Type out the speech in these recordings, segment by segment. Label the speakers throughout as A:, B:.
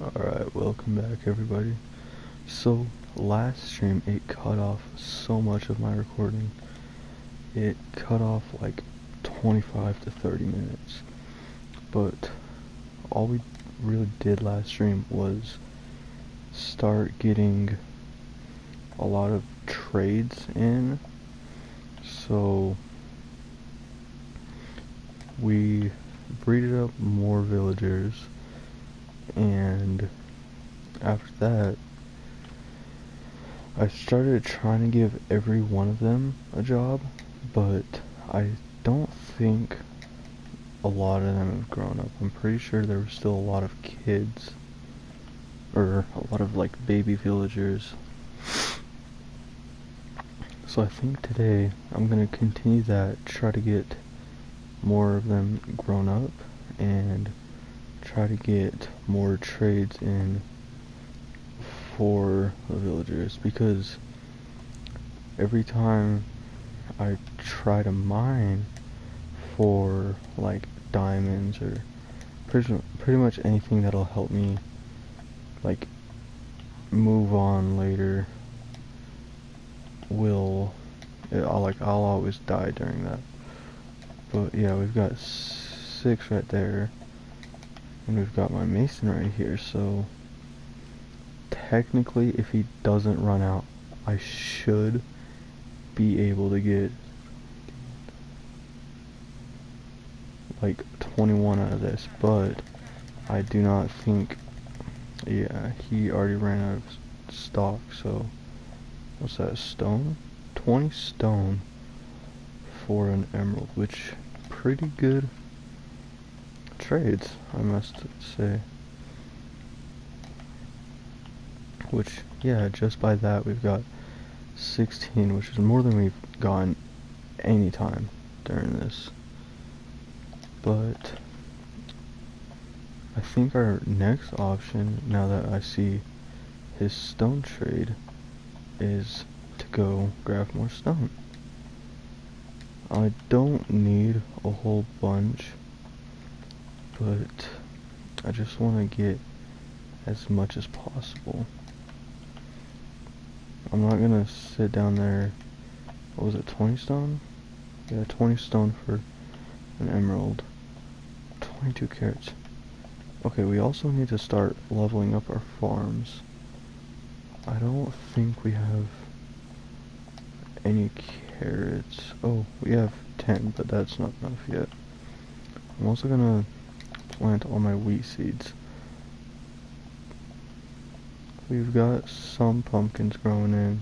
A: Alright, welcome back everybody. So, last stream it cut off so much of my recording. It cut off like 25 to 30 minutes. But all we really did last stream was start getting a lot of trades in. So, we breeded up more villagers, and after that I started trying to give every one of them a job, but I don't think a lot of them have grown up. I'm pretty sure there were still a lot of kids, or a lot of like baby villagers. So I think today I'm gonna continue that, try to get more of them grown up, and try to get more trades in for the villagers, because every time I try to mine for like diamonds or pretty much anything that'll help me like move on later, I'll always die during that. But yeah, we've got 6 right there, and we've got my mason right here, so technically if he doesn't run out, I should be able to get like 21 out of this, but I do not think, yeah, he already ran out of stock. So what's that, stone? 20 stone for an emerald, which pretty good trades, I must say. Which, yeah, just by that we've got 16, which is more than we've gotten any time during this. But I think our next option, now that I see his stone trade, is to go grab more stone. I don't need a whole bunch, but I just want to get as much as possible. I'm not gonna sit down there. What was it, 20 stone? Yeah, 20 stone for an emerald. 22 carrots. Okay, we also need to start leveling up our farms. I don't think we have any carrots. Oh, we have 10, but that's not enough yet. I'm also gonna plant all my wheat seeds. We've got some pumpkins growing in,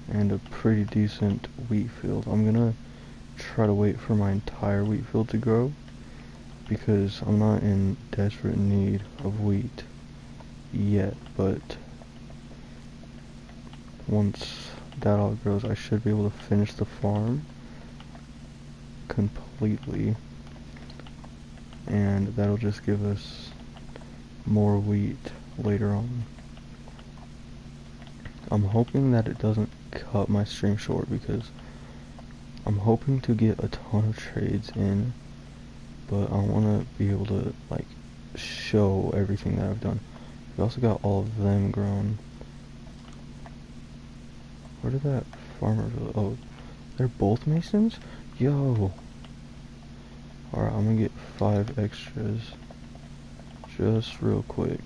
A: and a pretty decent wheat field. I'm gonna try to wait for my entire wheat field to grow, because I'm not in desperate need of wheat yet, but once that all grows, I should be able to finish the farm completely, and that'll just give us more wheat later on. I'm hoping that it doesn't cut my stream short, because I'm hoping to get a ton of trades in, but I want to be able to like show everything that I've done. We also got all of them grown. Where did that farmer go? Oh, they're both masons? Yo! Alright, I'm gonna get 5 extras just real quick.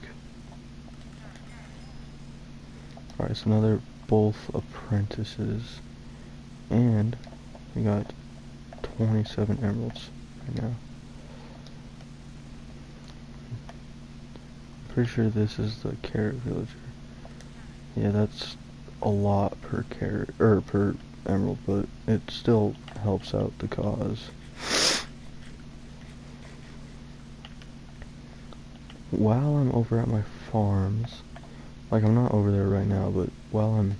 A: Alright, so now they're both apprentices, and we got 27 emeralds right now. Pretty sure this is the carrot villager. Yeah, that's a lot per carrot, or per emerald, but it still helps out the cause. While I'm over at my farms, like I'm not over there right now, but while I'm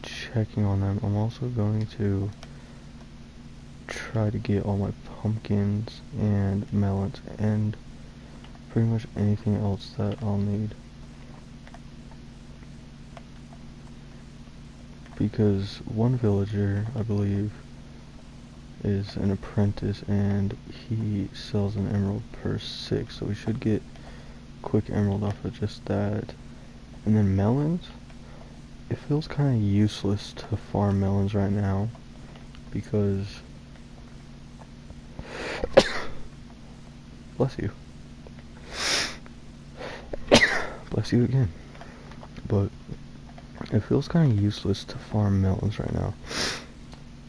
A: checking on them, I'm also going to try to get all my pumpkins and melons and pretty much anything else that I'll need. Because one villager, I believe, is an apprentice, and he sells an emerald per 6, so we should get quick emerald off of just that. And then melons, it feels kind of useless to farm melons right now because bless you. Bless you again. But it feels kind of useless to farm melons right now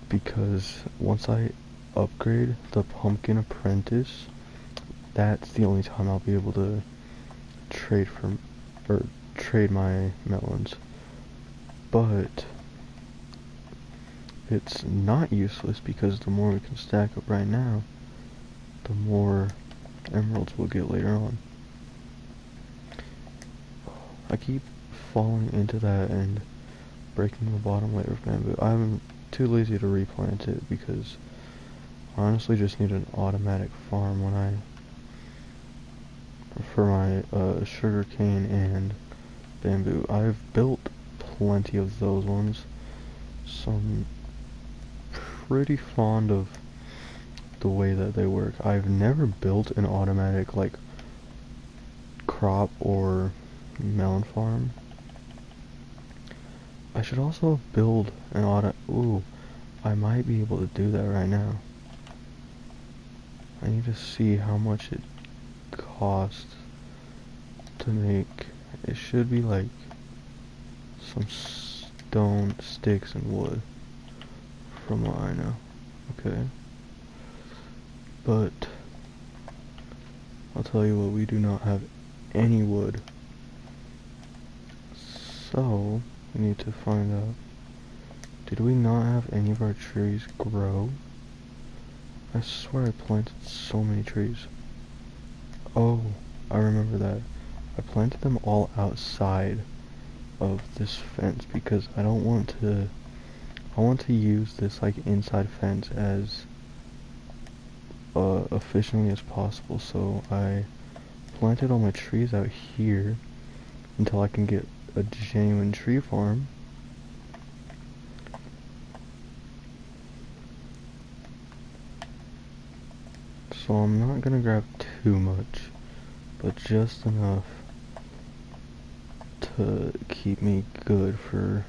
A: because once I upgrade the pumpkin apprentice, that's the only time I'll be able to trade my melons. But it's not useless because the more we can stack up right now, the more emeralds we'll get later on. I keep falling into that and breaking the bottom layer of bamboo. I'm too lazy to replant it because I honestly just need an automatic farm for my sugar cane and bamboo. I've built plenty of those ones, so I'm pretty fond of the way that they work. I've never built an automatic like crop or melon farm. I should also build an ooh, I might be able to do that right now. I need to see how much it costs to make. It should be like some stone, sticks, and wood, from what I know. Okay. But I'll tell you what, we do not have any wood. So we need to find out. Did we not have any of our trees grow? I swear I planted so many trees. Oh, I remember that. I planted them all outside of this fence because I want to use this like inside fence as efficiently as possible. So I planted all my trees out here until I can get a genuine tree farm. So I'm not gonna grab too much, but just enough to keep me good for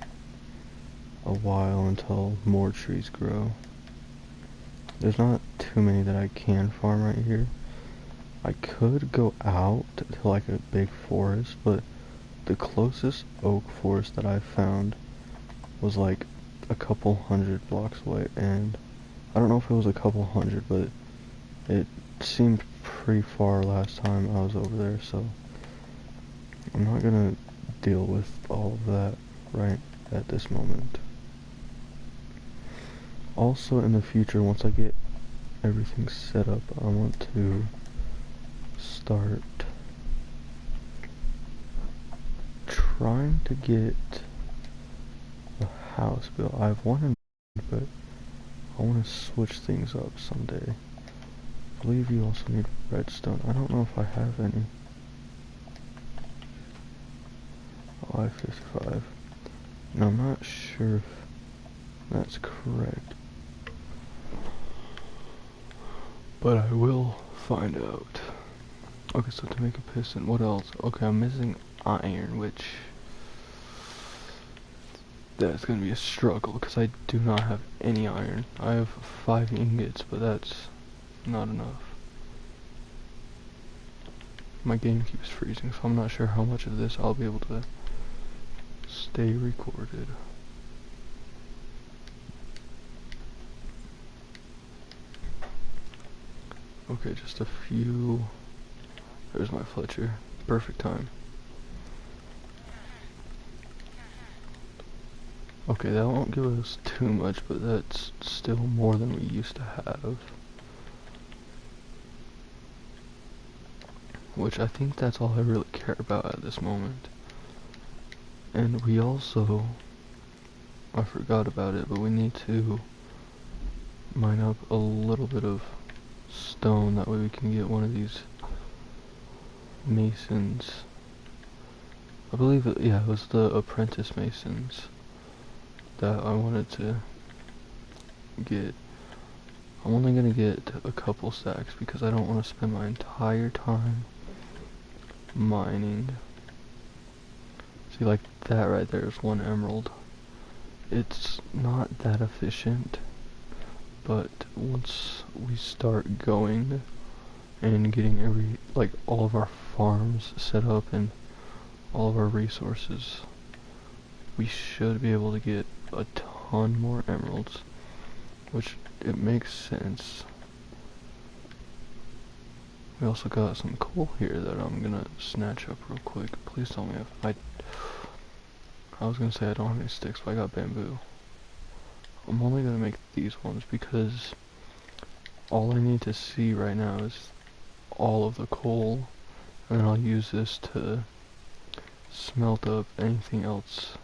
A: a while until more trees grow. There's not too many that I can farm right here. I could go out to like a big forest, but the closest oak forest that I found was like a couple hundred blocks away, and I don't know if it was a couple hundred, but it seemed pretty far last time I was over there, so I'm not gonna deal with all of that right at this moment. Also, in the future, once I get everything set up, I want to start trying to get a house built. I've wanted, but I want to switch things up someday. I believe you also need redstone. I don't know if I have any. Oh, I have 55. No, I'm not sure if that's correct, but I will find out. Okay, so to make a piston, what else? Okay, I'm missing iron, which that's gonna be a struggle because I do not have any iron. I have 5 ingots, but that's not enough. My game keeps freezing, so I'm not sure how much of this I'll be able to stay recorded. Okay, just a few. There's my Fletcher. Perfect time. Okay, that won't give us too much, but that's still more than we used to have. Which I think that's all I really care about at this moment. And we also, I forgot about it, but we need to mine up a little bit of stone, that way we can get one of these masons. I believe it, yeah, it was the apprentice masons that I wanted to get. I'm only gonna get a couple stacks because I don't want to spend my entire time mining. See, like that right there is 1 emerald. It's not that efficient, but once we start going and getting all of our farms set up and all of our resources, we should be able to get a ton more emeralds, which it makes sense. We also got some coal here that I'm gonna snatch up real quick. Please tell me if I was gonna say I don't have any sticks, but I got bamboo. I'm only gonna make these ones because all I need to see right now is all of the coal, and then I'll use this to smelt up anything else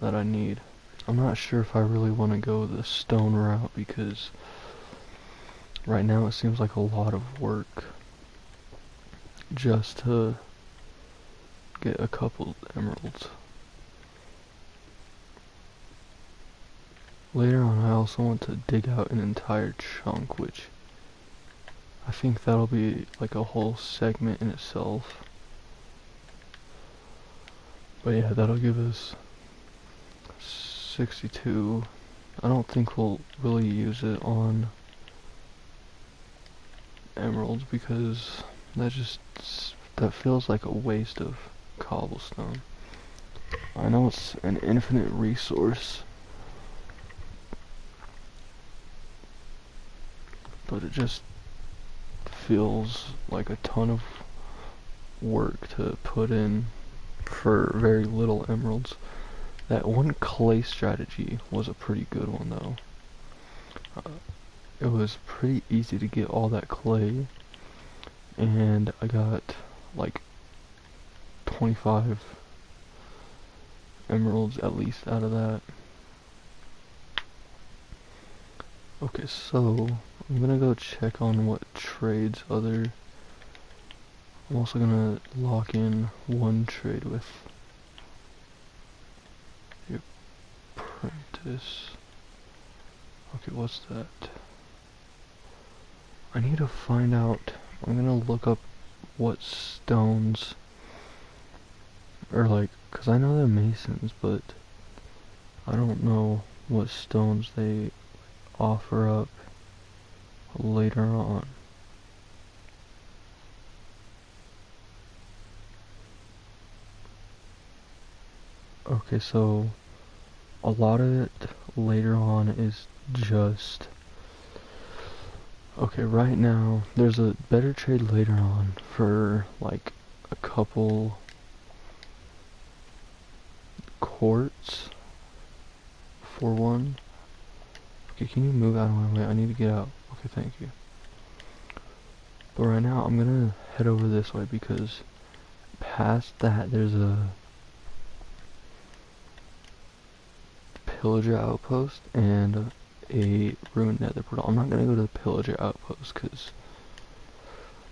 A: that I need. I'm not sure if I really want to go the stone route because right now it seems like a lot of work just to get a couple emeralds. Later on I also want to dig out an entire chunk, which I think that'll be like a whole segment in itself. But yeah, that'll give us 62. I don't think we'll really use it on emeralds because that feels like a waste of cobblestone. I know it's an infinite resource, but it just feels like a ton of work to put in for very little emeralds. That one clay strategy was a pretty good one though. It was pretty easy to get all that clay, and I got like 25 emeralds at least out of that. Okay, so I'm gonna go check on what trades I'm also gonna lock in one trade with the apprentice. Okay, what's that? I need to find out. I'm gonna look up what stones, or cause I know they're masons, but I don't know what stones they offer up later on. Okay, so a lot of it later on is just... Okay, right now, there's a better trade later on for like a couple quartz for one. Okay, can you move out of my way? I need to get out. Okay, thank you. But right now, I'm gonna head over this way because past that, there's a pillager outpost and a ruined nether portal. I'm not gonna go to the pillager outpost because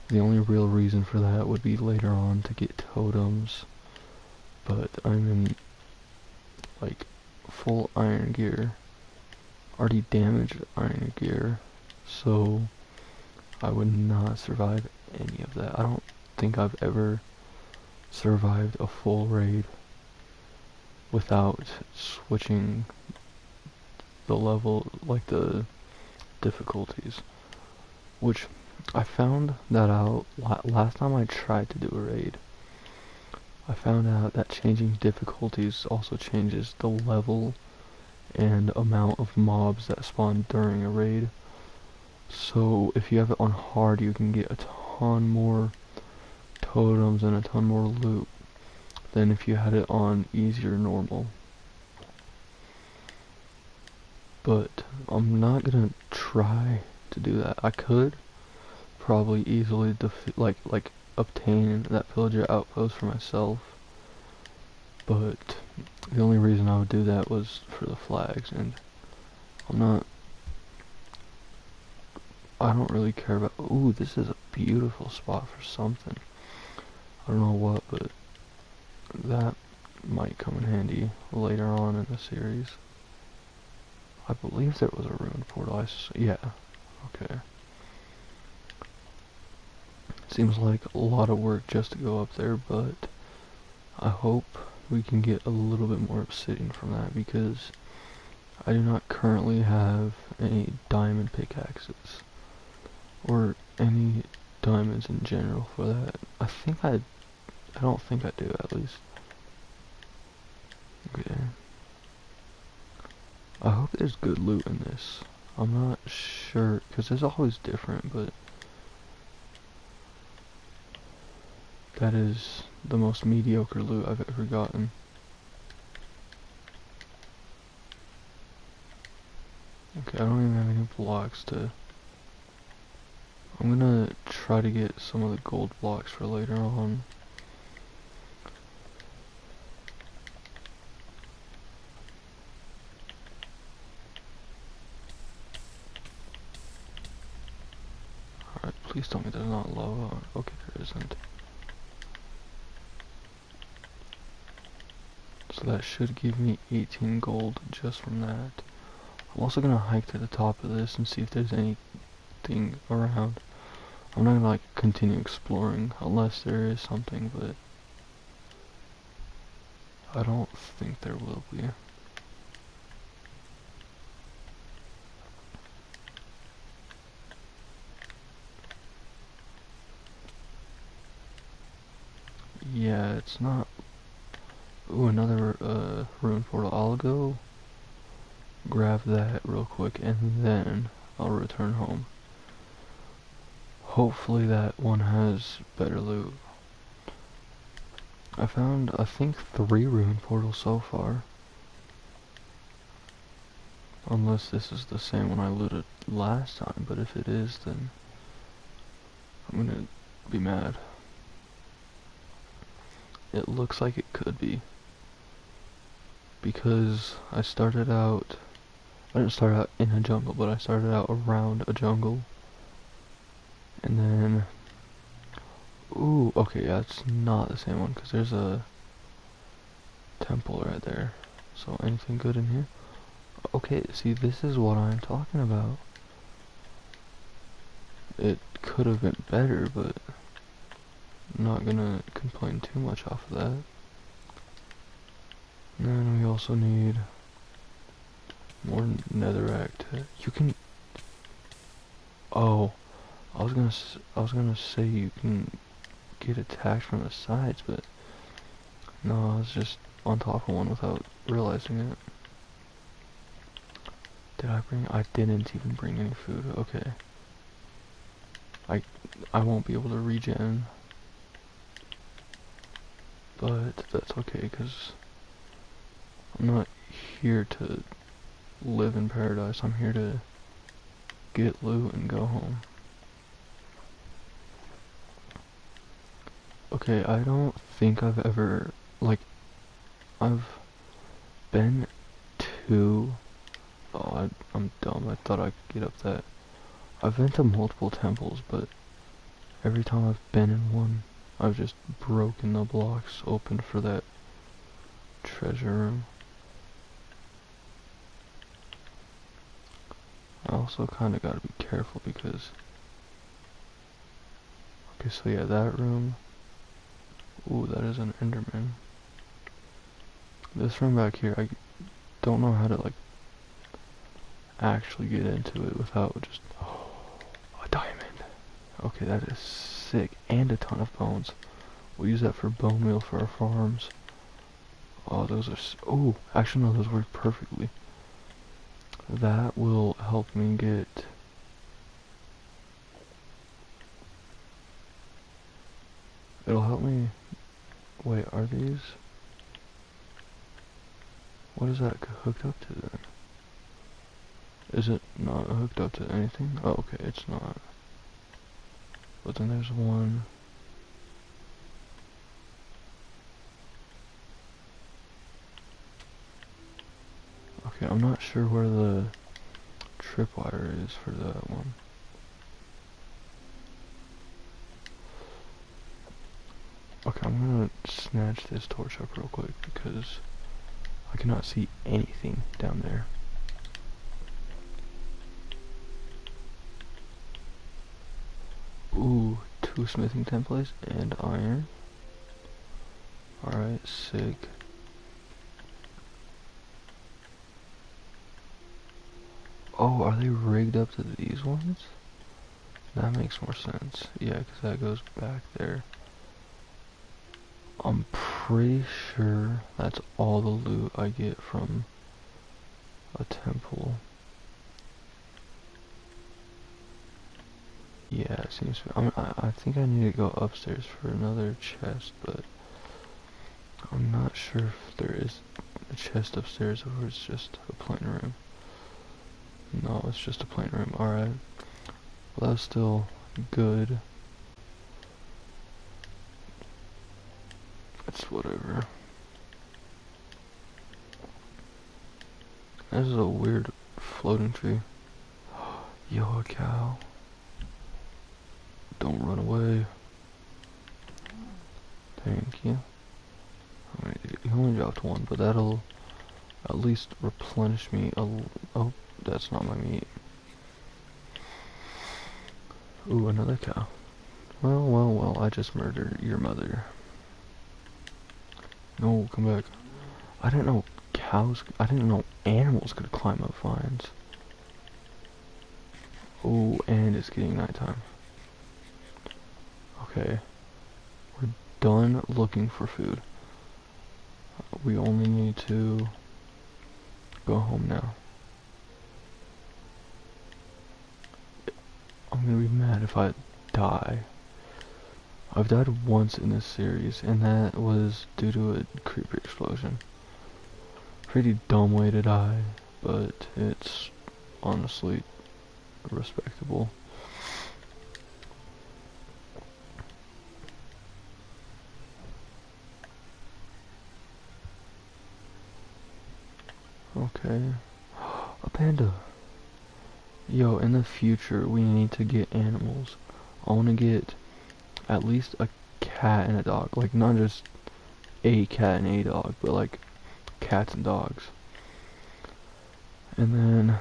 A: the only real reason for that would be later on to get totems. But I'm in like full iron gear, already damaged iron gear, so I would not survive any of that. I don't think I've ever survived a full raid without switching the level, like the difficulties, which I found that out last time I tried to do a raid. I found out that changing difficulties also changes the level and amount of mobs that spawn during a raid. So if you have it on hard, you can get a ton more totems and a ton more loot than if you had it on easy or normal. But I'm not gonna try to do that. I could probably easily obtain that pillager outpost for myself, but the only reason I would do that was for the flags, and I don't really care about... Ooh, this is a beautiful spot for something. I don't know what, but that might come in handy later on in the series. I believe there was a ruined portal. Yeah, okay. Seems like a lot of work just to go up there, but I hope we can get a little bit more obsidian from that, because I do not currently have any diamond pickaxes, or any diamonds in general for that. I don't think I do, at least. Okay. I hope there's good loot in this. I'm not sure, because it's always different, but that is the most mediocre loot I've ever gotten. Okay, I don't even have any blocks to... I'm gonna try to get some of the gold blocks for later on. Alright, please tell me there's not lava. Okay, there isn't. So that should give me 18 gold just from that. I'm also gonna hike to the top of this and see if there's anything around. I'm not gonna like continue exploring unless there is something, but I don't think there will be. Yeah, it's not. Ooh, another ruin portal. I'll go grab that real quick and then I'll return home. Hopefully that one has better loot. I found, I think, 3 ruin portals so far. Unless this is the same one I looted last time, but if it is, then I'm gonna be mad. It looks like it could be. Because I didn't start out in a jungle, but I started out around a jungle. And then, ooh, okay, yeah, it's not the same one, because there's a temple right there. So anything good in here? Okay, see, this is what I'm talking about. It could have been better, but I'm not gonna complain too much off of that. And then we also need more netherrack to, you can, oh, I was gonna say you can get attacked from the sides, but no, I was just on top of one without realizing it. I didn't even bring any food. Okay. I won't be able to regen, but that's okay, because I'm not here to live in paradise. I'm here to get loot and go home. Okay, I don't think I've ever, like, I've been to, oh, I'm dumb, I thought I could get up that. I've been to multiple temples, but every time I've been in one, I've just broken the blocks open for that treasure room. I also kinda gotta be careful because, okay, so yeah, that room, ooh, that is an Enderman. This room back here, I don't know how to, like, actually get into it without just, oh, a diamond. Okay, that is sick, and a ton of bones. We'll use that for bone meal for our farms. Oh, those are, oh, actually no, those work perfectly. That will help me get, it'll help me, wait, are these, what is that hooked up to then? Is it not hooked up to anything? Oh, okay, it's not. But then there's one. Okay, I'm not sure where the tripwire is for that one. Okay, I'm gonna snatch this torch up real quick because I cannot see anything down there. Ooh, 2 2 smithing templates and iron. Alright, sick. Oh, are they rigged up to these ones? That makes more sense. Yeah, because that goes back there. I'm pretty sure that's all the loot I get from a temple. Yeah, it seems. I think I need to go upstairs for another chest, but I'm not sure if there is a chest upstairs or it's just a plain room. No, it's just a plain room. Alright. Well, that's still good. It's whatever. This is a weird floating tree. Yo, a cow. Don't run away. Thank you. He only dropped one, but that'll at least replenish me a oh, that's not my meat. Ooh, another cow. Well, well, well, I just murdered your mother. No, come back. I didn't know I didn't know animals could climb up vines. Oh, and it's getting nighttime. Okay. We're done looking for food. We only need to go home now. I'm gonna be mad if I die. I've died once in this series, and that was due to a creeper explosion. Pretty dumb way to die, but it's honestly respectable. Okay. A panda. Yo, in the future, we need to get animals. I want to get at least a cat and a dog. Like, not just a cat and a dog, but like cats and dogs. And then,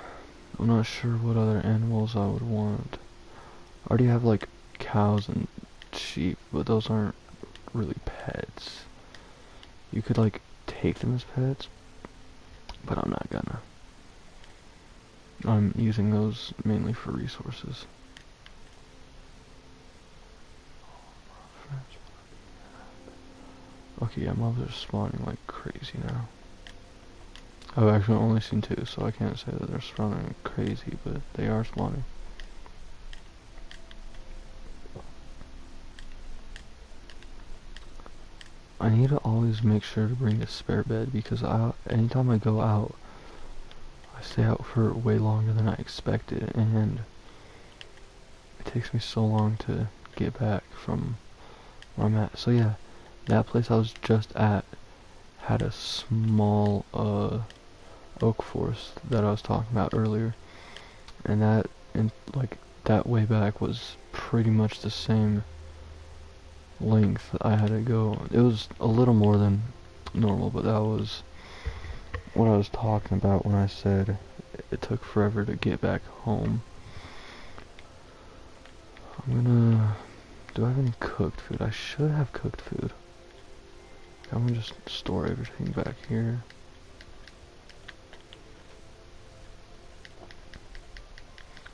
A: I'm not sure what other animals I would want. I already have like cows and sheep, but those aren't really pets. You could like take them as pets, but I'm not gonna. I'm using those mainly for resources. Okay, yeah, mobs are spawning like crazy now. I've actually only seen 2, so I can't say that they're spawning like crazy, but they are spawning. I need to always make sure to bring a spare bed because anytime I go out, I stay out for way longer than I expected, and it takes me so long to get back from where I'm at. So yeah, that place I was just at had a small oak forest that I was talking about earlier, and that way back was pretty much the same length I had to go. It was a little more than normal, but that was what I was talking about when I said it took forever to get back home. Do I have any cooked food? I should have cooked food. I'm gonna just store everything back here.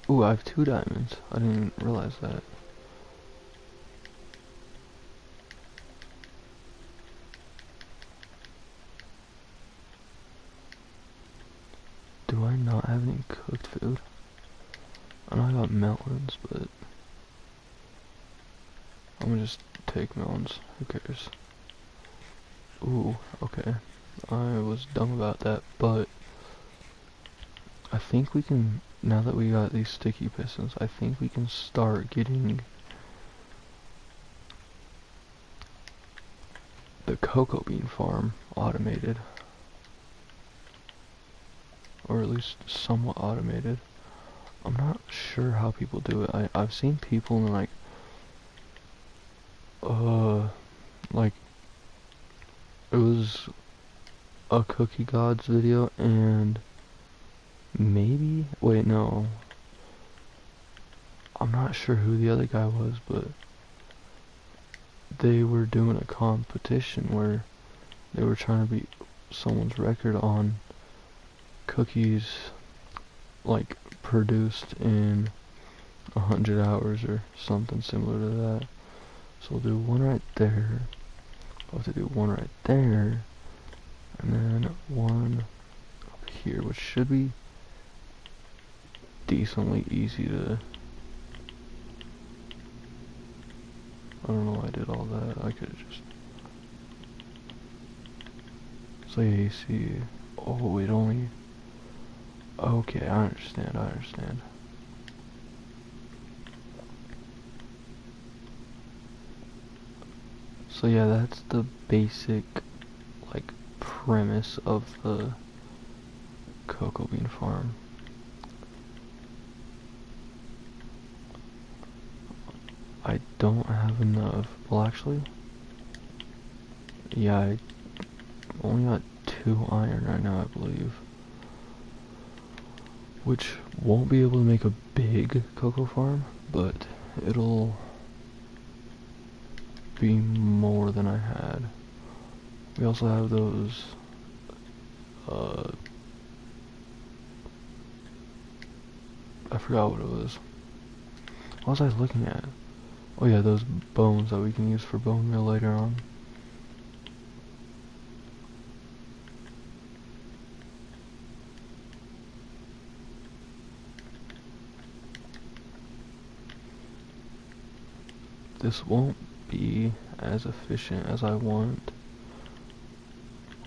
A: Ooh, I have 2 diamonds. I didn't realize that. Do I not have any cooked food? I know I got melons, but I'm gonna just take melons. Who cares? Ooh, okay. I was dumb about that, but I think we can, now that we got these sticky pistons, I think we can start getting the cocoa bean farm automated. Or at least somewhat automated. I'm not sure how people do it. I've seen people in like it was a Cookie Gods video and no, I'm not sure who the other guy was, but they were doing a competition where they were trying to beat someone's record on cookies like produced in 100 hours or something similar to that. So we'll do one right there. I'll have to do one right there, and then one up here, which should be decently easy to... I don't know why I did all that. I could have just... So yeah, you see... Oh, it only... Okay, I understand. So yeah, that's the basic, like, premise of the cocoa bean farm. I don't have enough. Well, actually, yeah, I only got 2 iron right now, I believe. Which won't be able to make a big cocoa farm, but it'll be more than I had. We also have those, I forgot what it was. What was I looking at? Oh yeah, those bones that we can use for bone meal later on. This won't be as efficient as I want.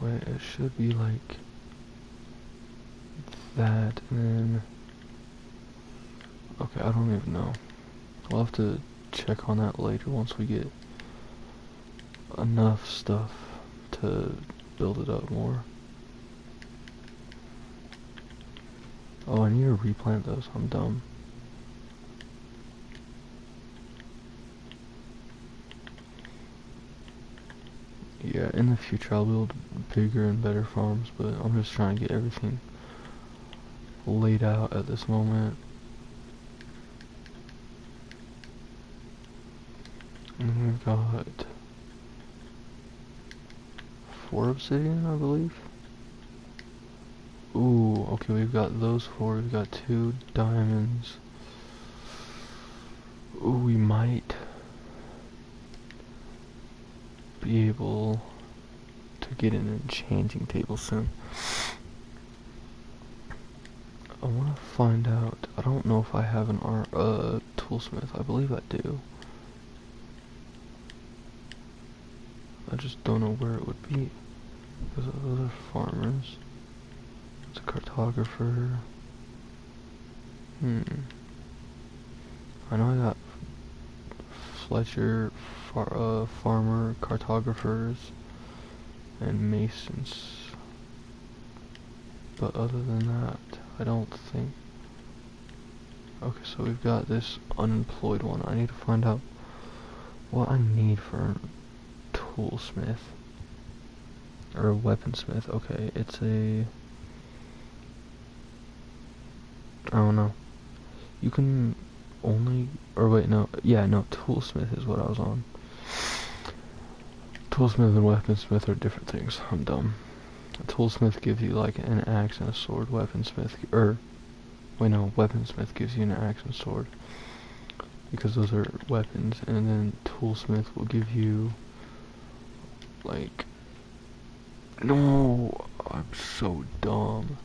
A: Wait, it should be like that, and then... Okay, I don't even know. We'll have to check on that later once we get enough stuff to build it up more. Oh, I need to replant those. I'm dumb. Yeah, in the future I'll build bigger and better farms, but I'm just trying to get everything laid out at this moment. And we've got 4 obsidian, I believe. Ooh, okay, we've got those 4, we've got 2 diamonds. Ooh, we might be able to get an enchanting table soon. I want to find out. I don't know if I have an toolsmith. I believe I do. I just don't know where it would be. Because those are farmers. It's a cartographer. I know I got Fletcher, farmer, cartographers, and masons. But other than that, I don't think... Okay, so we've got this unemployed one. I need to find out what I need for a toolsmith. Or a weaponsmith. Okay, it's a... I don't know. You can only... Or wait, no. Yeah, no, toolsmith is what I was on. Toolsmith and weaponsmith are different things. I'm dumb. A toolsmith gives you like an axe and a sword. Weaponsmith... Wait, no, weaponsmith gives you an axe and sword. Because those are weapons. And then toolsmith will give you... like... No! I'm so dumb.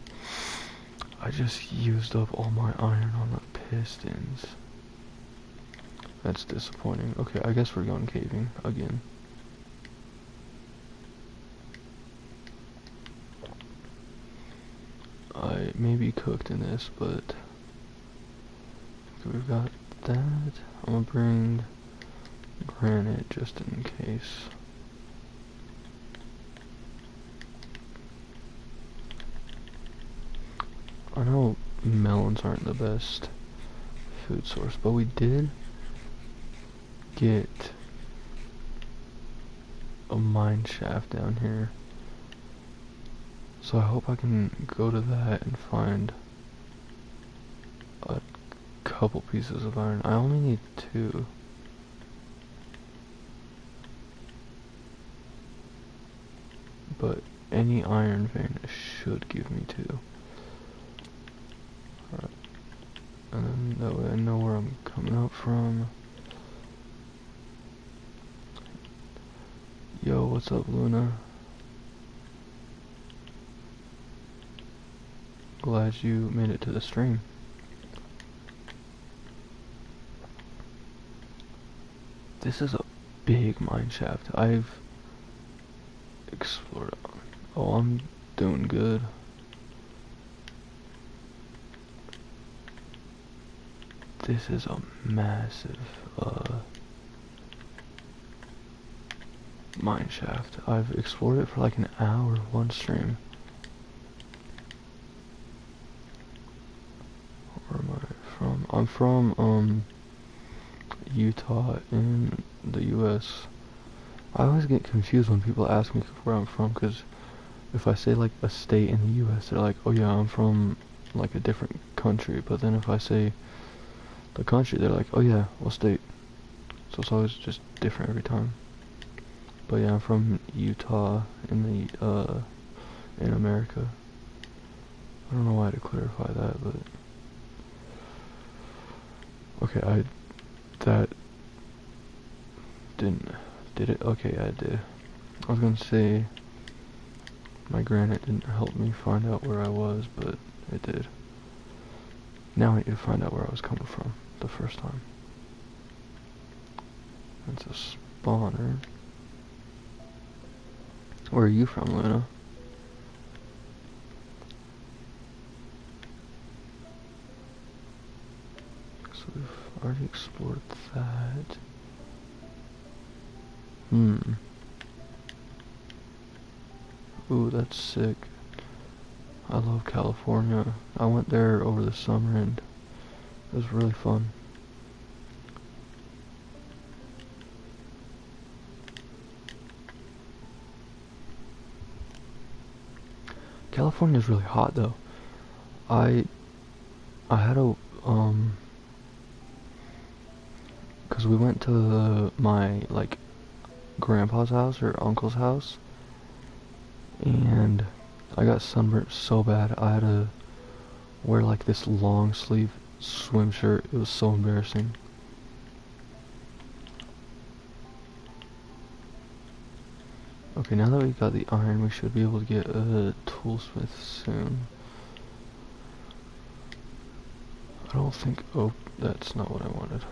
A: I just used up all my iron on the pistons. That's disappointing. Okay, I guess we're going caving again. I may be cooked in this, but... Okay, we've got that. I'm gonna bring granite just in case. I know melons aren't the best food source, but we did get a mine shaft down here. So I hope I can go to that and find a couple pieces of iron. I only need 2. but any iron vein should give me 2. Alright, and then that way I know where I'm coming up from. Yo, what's up, Luna? Glad you made it to the stream. This is a big mine shaft. I've explored. Oh, I'm doing good. This is a massive mine shaft. I've explored it for like an hour one stream. Where am I from? I'm from Utah in the US. I always get confused when people ask me where I'm from, because if I say like a state in the US, they're like, oh yeah, I'm from like a different country. But then if I say the country, they're like, oh yeah, what state? So it's always just different every time. But yeah, I'm from Utah in the in America. I don't know why to clarify that, but okay, that did it? Okay, I did. I was gonna say my granite didn't help me find out where I was, but it did. Now I need to find out where I was coming from the first time. That's a spawner. Where are you from, Luna? So we've already explored that. Ooh, that's sick. I love California. I went there over the summer and it was really fun. California is really hot though. I had a cause we went to my like grandpa's house or uncle's house, and I got sunburnt so bad I had to wear like this long sleeve swim shirt. It was so embarrassing. Okay, now that we got the iron, we should be able to get a toolsmith soon. I don't think, oh, that's not what I wanted.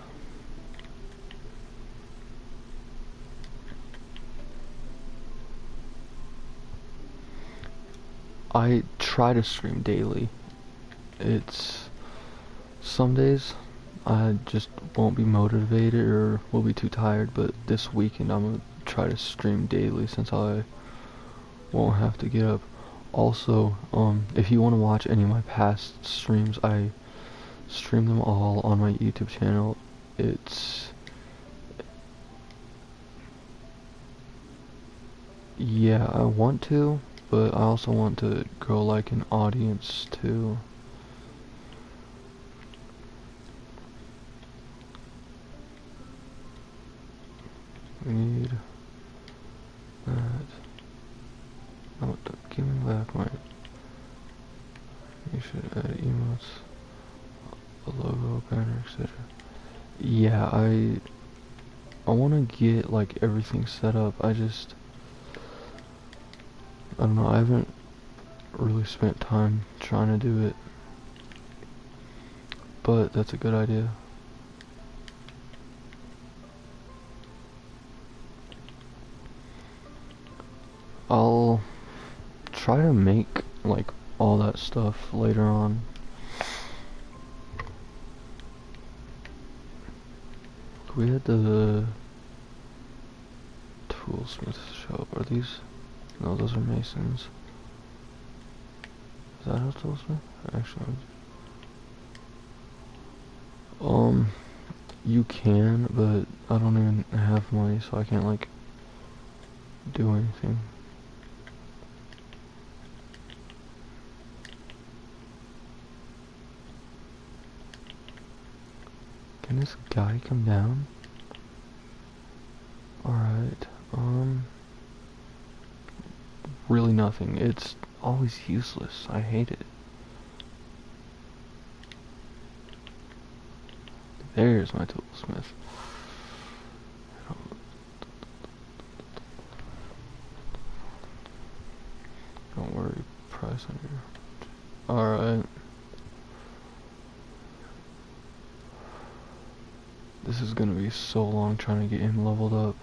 A: I try to stream daily. It's some days I just won't be motivated or will be too tired, but this weekend I'm gonna try to stream daily since I won't have to get up. Also, if you want to watch any of my past streams, I stream them all on my YouTube channel. Yeah, I want to, but I also want to grow like an audience too. We need that. Oh, give me back my. You should add emotes, a logo, banner, etc. Yeah, I want to get like everything set up. I don't know. I haven't really spent time trying to do it, but that's a good idea. I'll try to make like all that stuff later on. We had the toolsmith shop. Are these? No, those are masons. Is that a toolsmith? Actually, you can, but I don't even have money, so I can't like do anything. Can this guy come down? Alright, really nothing. It's always useless. I hate it. There's my toolsmith. Don't worry, price on here. Alright. This is gonna be so long trying to get him leveled up.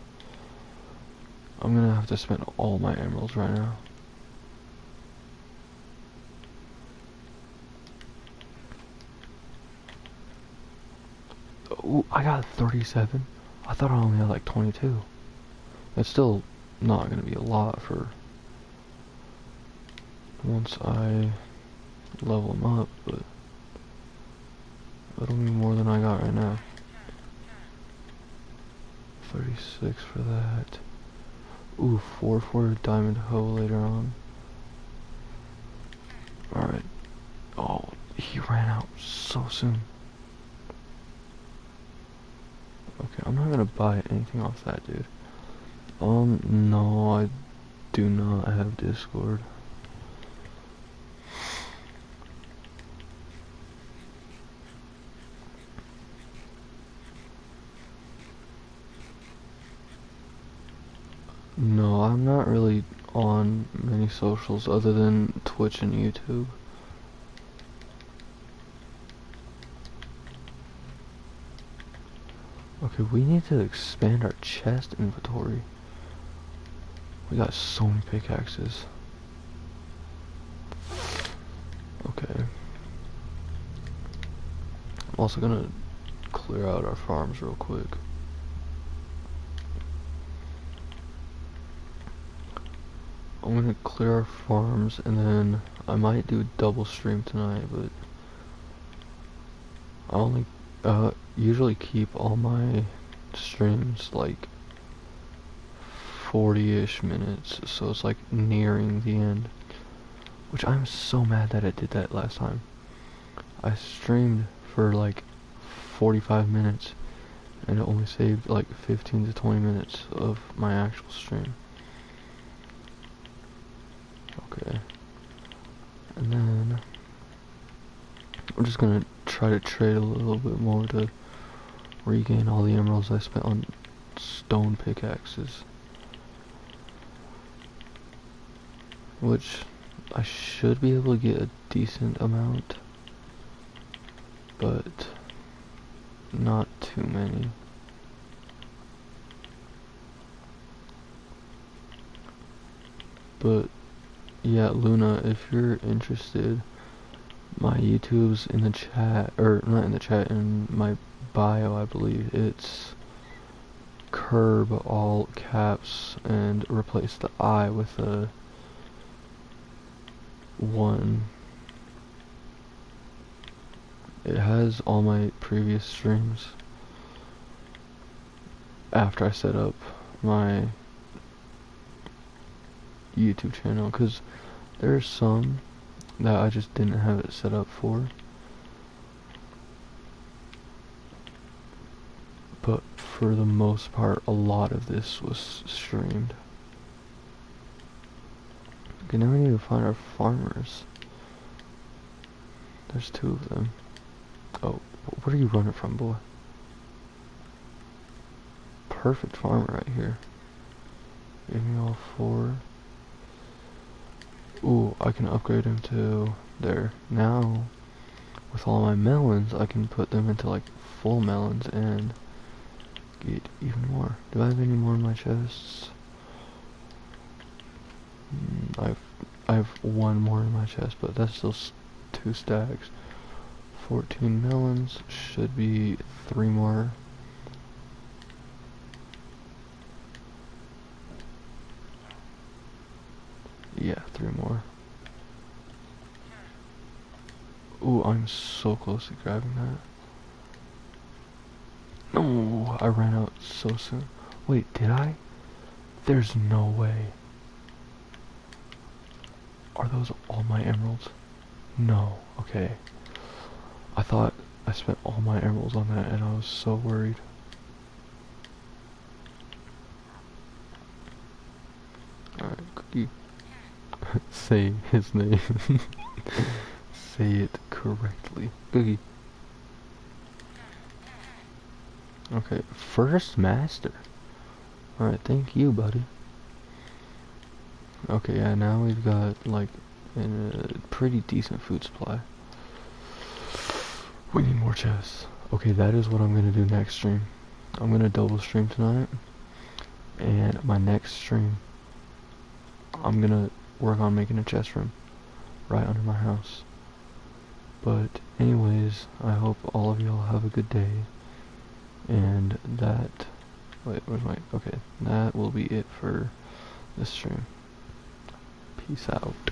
A: I'm gonna have to spend all my emeralds right now. Ooh, I got 37. I thought I only had like 22. That's still not gonna be a lot for once I level him up, but that'll be more than I got right now. 36 for that. Ooh, 4 for diamond hoe later on. Alright. Oh, he ran out so soon. Okay, I'm not gonna buy anything off that dude. No, I do not have Discord. No, I'm not really on many socials other than Twitch and YouTube. Okay, we need to expand our chest inventory. We got so many pickaxes. Okay. I'm also gonna clear out our farms real quick. I'm gonna clear our farms and then I might do a double stream tonight, but I only usually keep all my streams like 40-ish minutes, so it's like nearing the end. Which I'm so mad that I did that last time. I streamed for like 45 minutes and it only saved like 15 to 20 minutes of my actual stream. Okay. And then I'm just gonna try to trade a little bit more to regain all the emeralds I spent on stone pickaxes. Which I should be able to get a decent amount, but not too many. But yeah, Luna, if you're interested, my YouTube's in the chat, or not in the chat, in my bio, I believe. It's curb all caps and replace the I with a 1. It has all my previous streams after I set up my YouTube channel, because there's some that I just didn't have it set up for. But for the most part, a lot of this was streamed. Okay, now we need to find our farmers. There's 2 of them. Oh, what are you running from, boy? Perfect farmer right here. Give me all 4. Ooh, I can upgrade him to there. Now, with all my melons, I can put them into like full melons and get even more. Do I have any more in my chests? I have 1 more in my chest, but that's still 2 stacks. 14 melons, should be 3 more. Yeah, 3 more. Ooh, I'm so close to grabbing that. No, I ran out so soon. Wait, did I? There's no way. Are those all my emeralds? No, okay. I thought I spent all my emeralds on that and I was so worried. Alright, cookie. say his name. Say it correctly. Boogie. Okay, first master. Alright, thank you, buddy. Okay, yeah, now we've got, like, a pretty decent food supply. We need more chests. Okay, that is what I'm gonna do next stream. I'm gonna double stream tonight. And my next stream, I'm gonna work on making a chest room right under my house. But anyways, I hope all of y'all have a good day. And that, wait, where's my, okay, that will be it for this stream. Peace out.